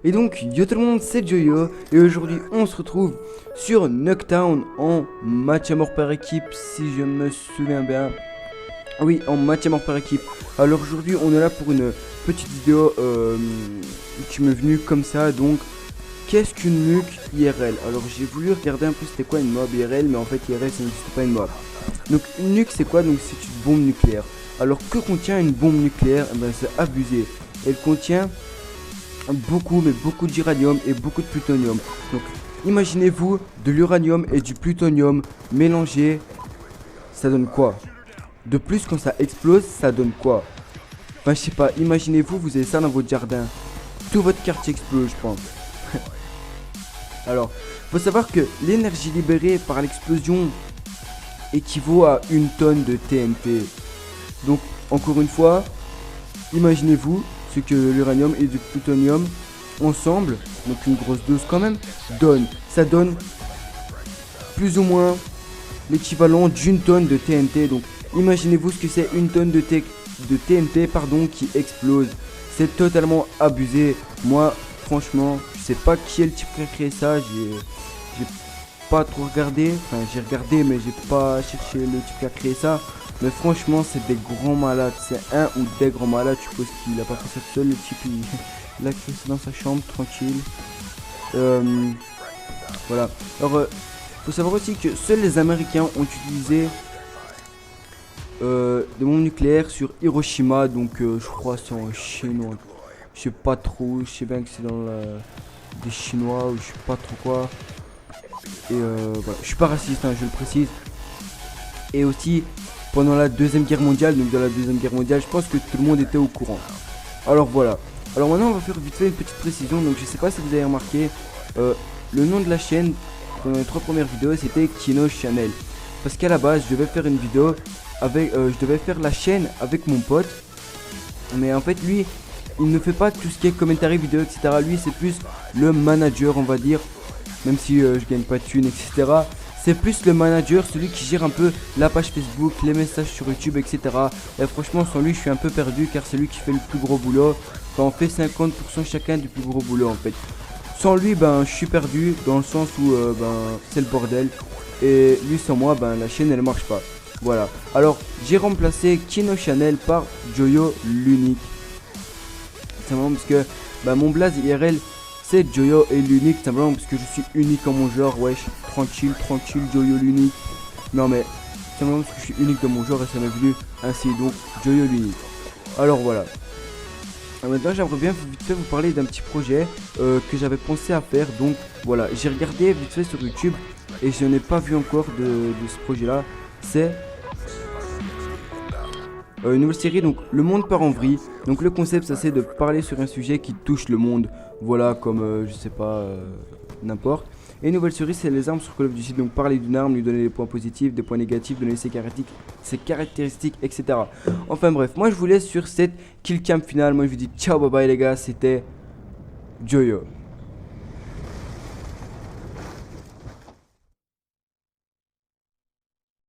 Et donc, yo tout le monde, c'est Joyo, et aujourd'hui on se retrouve sur Nuketown en match à mort par équipe, si je me souviens bien. Oui, en match à mort par équipe. Alors aujourd'hui on est là pour une petite vidéo qui m'est venue comme ça, donc qu'est-ce qu'une nuque IRL? Alors j'ai voulu regarder un peu c'était quoi une mob IRL, mais en fait IRL ça n'existe pas une mob. Donc une nuque c'est quoi? Donc c'est une bombe nucléaire. Alors que contient une bombe nucléaire? Eh ben, c'est abusé. Elle contient beaucoup d'uranium et beaucoup de plutonium. Donc imaginez-vous de l'uranium et du plutonium mélangés, ça donne quoi? De plus quand ça explose, ça donne quoi? Enfin je sais pas, imaginez-vous vous avez ça dans votre jardin, tout votre quartier explose je pense. Alors, faut savoir que l'énergie libérée par l'explosion équivaut à 1 tonne de TNT. Donc encore une fois, imaginez-vous ce que l'uranium et du plutonium ensemble, donc une grosse dose quand même, ça donne plus ou moins l'équivalent d'1 tonne de TNT. Donc imaginez-vous ce que c'est 1 tonne de TNT qui explose. C'est totalement abusé. Moi franchement je sais pas qui est le type qui a créé ça, j'ai pas trop regardé, enfin j'ai regardé mais j'ai pas cherché le type qui a créé ça. Mais franchement c'est des grands malades, c'est un ou des grands malades, je suppose qu'il a pas fait ça tout seul, le type il a créé ça dans sa chambre, tranquille. Voilà, alors faut savoir aussi que seuls les Américains ont utilisé des bombes nucléaires sur Hiroshima, donc je crois c'est en chinois, je sais pas trop, je sais bien que c'est dans des chinois ou je sais pas trop quoi. Et voilà, je suis pas raciste hein, je le précise. Et aussi pendant la deuxième guerre mondiale, donc dans la deuxième guerre mondiale, je pense que tout le monde était au courant. Alors voilà. Alors maintenant on va faire vite fait une petite précision. Donc je sais pas si vous avez remarqué, le nom de la chaîne pendant les 3 premières vidéos c'était Kino Channel. Parce qu'à la base je devais faire une vidéo avec, je devais faire la chaîne avec mon pote. Mais en fait lui, il ne fait pas tout ce qui est commentaire vidéo etc. Lui c'est plus le manager on va dire. Même si je gagne pas de thunes etc. C'est plus le manager, celui qui gère un peu la page Facebook, les messages sur YouTube, etc. Et franchement, sans lui, je suis un peu perdu car c'est lui qui fait le plus gros boulot. Enfin, on fait 50% chacun du plus gros boulot en fait. Sans lui, ben, je suis perdu dans le sens où c'est le bordel. Et lui, sans moi, ben, la chaîne elle marche pas. Voilà. Alors, j'ai remplacé Kino Channel par Joyo l'unique. C'est vraiment parce que mon blaze IRL. C'est Joyo et l'unique, simplement parce que je suis unique en mon genre, wesh, tranquille, Joyo l'unique. Non mais, simplement parce que je suis unique dans mon genre et ça m'est venu ainsi, donc Joyo l'unique. Alors voilà. Maintenant j'aimerais bien vite fait vous parler d'un petit projet que j'avais pensé à faire, donc voilà. J'ai regardé vite fait sur YouTube et je n'ai pas vu encore de ce projet là. C'est une nouvelle série, donc le monde part en vrille. Donc le concept ça c'est de parler sur un sujet qui touche le monde. Voilà, comme je sais pas, n'importe. Et une nouvelle série c'est les armes sur Call of Duty. Donc parler d'une arme, lui donner des points positifs, des points négatifs, donner ses caractéristiques, etc. Enfin bref, moi je vous laisse sur cette kill cam finale. Moi je vous dis ciao bye bye les gars, c'était Joyo.